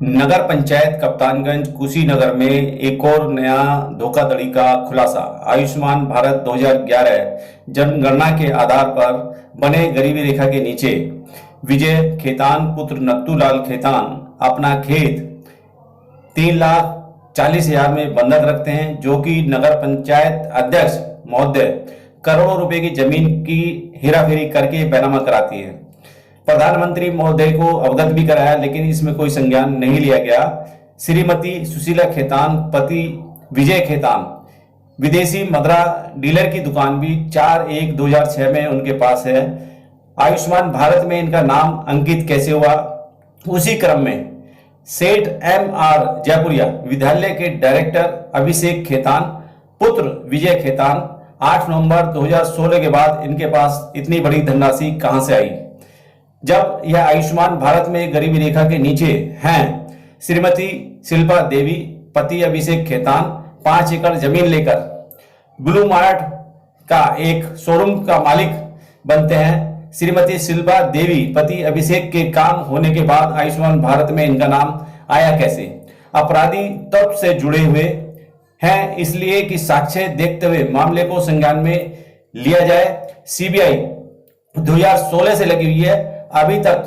नगर पंचायत कप्तानगंज कुशीनगर में एक और नया धोखाधड़ी का खुलासा। आयुष्मान भारत 2011 जनगणना के आधार पर बने गरीबी रेखा के नीचे विजय खेतान पुत्र नत्थूलाल खेतान अपना खेत 3,40,000 में बंधक रखते हैं, जो कि नगर पंचायत अध्यक्ष महोदय करोड़ों रुपए की जमीन की हेराफेरी करके बैनामा कराती है। प्रधानमंत्री महोदय को अवगत भी कराया, लेकिन इसमें कोई संज्ञान नहीं लिया गया। श्रीमती सुशीला खेतान पति विजय खेतान विदेशी मदिरा डीलर की दुकान भी 4/1/2006 में उनके पास है। आयुष्मान भारत में इनका नाम अंकित कैसे हुआ? उसी क्रम में सेठ MR जयपुरिया विद्यालय के डायरेक्टर अभिषेक खेतान पुत्र विजय खेतान 8 नवंबर 2016 के बाद इनके पास इतनी बड़ी धनराशि कहां से आई, जब यह आयुष्मान भारत में गरीबी रेखा के नीचे हैं। श्रीमती शिल्पा देवी पति अभिषेक खेतान 5 एकड़ जमीन लेकर ब्लू मार्ट का एक शोरूम का मालिक बनते हैं। श्रीमती शिल्पा देवी पति अभिषेक के काम होने के बाद आयुष्मान भारत में इनका नाम आया कैसे? अपराधी तत्व से जुड़े हुए हैं, इसलिए कि साक्ष्य देखते हुए मामले को संज्ञान में लिया जाए। CBI 2016 से लगी हुई है। अभी तक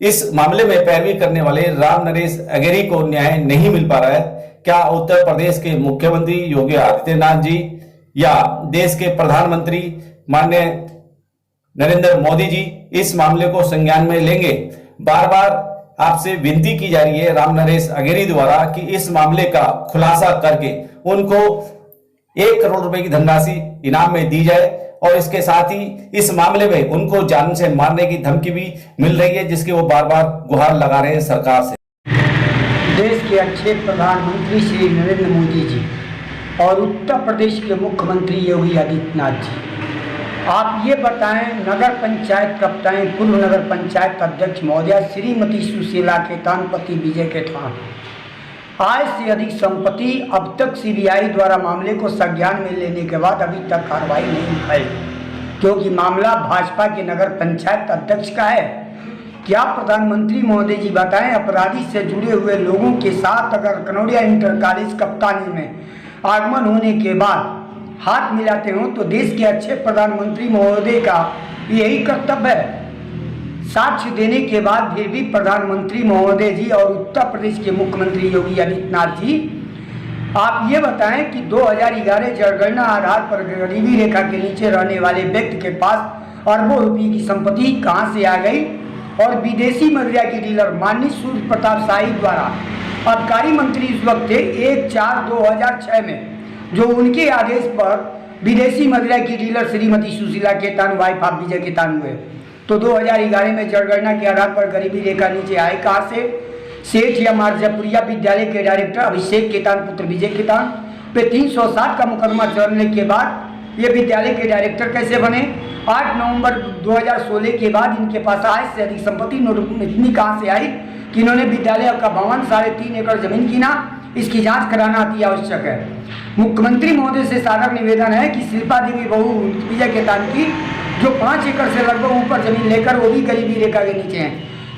इस मामले में पैरवी करने वाले राम नरेश अगेरी को न्याय नहीं मिल पा रहा है। क्या उत्तर प्रदेश के मुख्यमंत्री योगी आदित्यनाथ जी या देश के प्रधानमंत्री माननीय नरेंद्र मोदी जी इस मामले को संज्ञान में लेंगे? बार बार आपसे विनती की जा रही है राम नरेश अगेरी द्वारा कि इस मामले का खुलासा करके उनको 1 करोड़ रुपए की धनराशि इनाम में दी जाए, और इसके साथ ही इस मामले में उनको जान से मारने की धमकी भी मिल रही है, जिसके वो बार बार गुहार लगा रहे हैं सरकार से। देश के अच्छे प्रधानमंत्री श्री नरेंद्र मोदी जी और उत्तर प्रदेश के मुख्यमंत्री योगी आदित्यनाथ जी, आप ये बताएं, नगर पंचायत कप्तान पूर्व नगर पंचायत अध्यक्ष महोदया श्रीमती सुशीला खेतान पति विजय खेतान आय से अधिक संपत्ति अब तक CBI द्वारा मामले को संज्ञान में लेने के बाद अभी तक कार्रवाई नहीं हुई, क्योंकि मामला भाजपा के नगर पंचायत अध्यक्ष का है। क्या प्रधानमंत्री महोदय जी बताएं, अपराधी से जुड़े हुए लोगों के साथ अगर कनौड़िया इंटर कॉलेज कप्तानी में आगमन होने के बाद हाथ मिलाते हो तो देश के अच्छे प्रधानमंत्री महोदय का यही कर्तव्य है। साक्ष्य देने के बाद फिर भी प्रधानमंत्री महोदय जी और उत्तर प्रदेश के मुख्यमंत्री योगी आदित्यनाथ जी, आप ये बताएं कि 2011 जनगणना आधार पर गरीबी रेखा के नीचे रहने वाले व्यक्ति के पास अरबों रुपये की संपत्ति कहां से आ गई, और विदेशी मदिरा के डीलर माननीय सूर्य प्रताप शाही द्वारा आबकारी मंत्री इस वक्त थे 1/4/2006 में, जो उनके आदेश पर विदेशी मदिरा की dealer Shrimati Sushila Khetan wife of Vijay Khetan हुए। तो 2011 में जनगणना के आधार पर गरीबी रेखा नीचे आए कहां से? सेठ MR जयपुरिया विद्यालय के डायरेक्टर अभिषेक खेतान पुत्र विजय खेतान पे 307 का मुकदमा चलने के बाद ये विद्यालय के डायरेक्टर कैसे बने? 8 नवंबर 2016 के बाद इनके पास आय से अधिक संपत्ति इतनी कहां से आई कि इन्होंने विद्यालय का भवन 3.5 एकड़ जमीन कीना? इसकी जांच कराना अति आवश्यक है। मुख्यमंत्री महोदय से सादर निवेदन है कि शिल्पा देवी बहू विजय खेतान की जो 5 एकड़ से लगभग ऊपर जमीन लेकर वो भी गरीबी रेखा के नीचे हैं,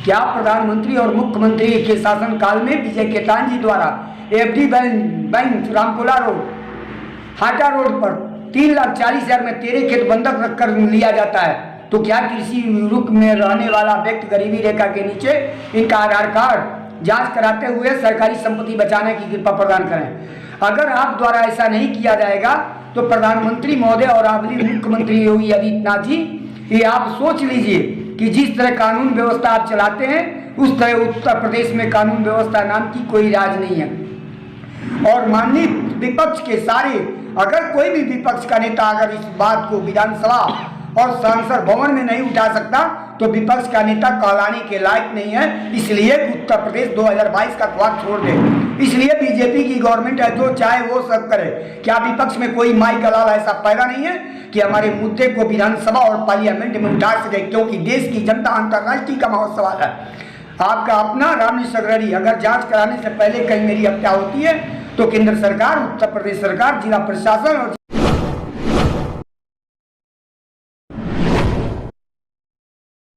क्या प्रधानमंत्री और मुख्यमंत्री के शासनकाल में विजय खेतान जी द्वारा FD bank Rampura road Hata road पर 3,40,000 में 13 खेत बंधक रखकर लिया जाता है? तो क्या कृषि रुक में रहने वाला व्यक्ति गरीबी रेखा के नीचे? इनका आधार कार्ड जांच कराते हुए सरकारी संपत्ति बचाने की कृपा प्रदान करें। अगर आप द्वारा ऐसा नहीं किया जाएगा तो प्रधानमंत्री महोदय और आबली मुख्यमंत्री योगी आदित्यनाथ जी, ये आप सोच लीजिए कि जिस तरह कानून व्यवस्था आप चलाते हैं उस तरह उत्तर प्रदेश में कानून व्यवस्था नाम की कोई राज नहीं है। और माननीय विपक्ष के सारे, अगर कोई भी विपक्ष का नेता अगर इस बात को विधानसभा और संसद भवन में नहीं उठा सकता तो विपक्ष का नेता कहलाने के लायक नहीं है। इसलिए उत्तर प्रदेश 2022 का ख्वाब छोड़ दे। इसलिए बीजेपी की गवर्नमेंट है, जो चाहे वो सब करे। क्या विपक्ष में कोई माई का लाल ऐसा पैदा नहीं है कि हमारे मुद्दे को विधानसभा और पार्लियामेंट में उठा सके? क्योंकि देश की जनता अंतर्राष्ट्रीय का सवाल है। आपका अपना रामनिश अग्रणी, अगर जांच कराने से पहले कहीं मेरी हत्या होती है तो केंद्र सरकार, उत्तर प्रदेश सरकार, जिला प्रशासन और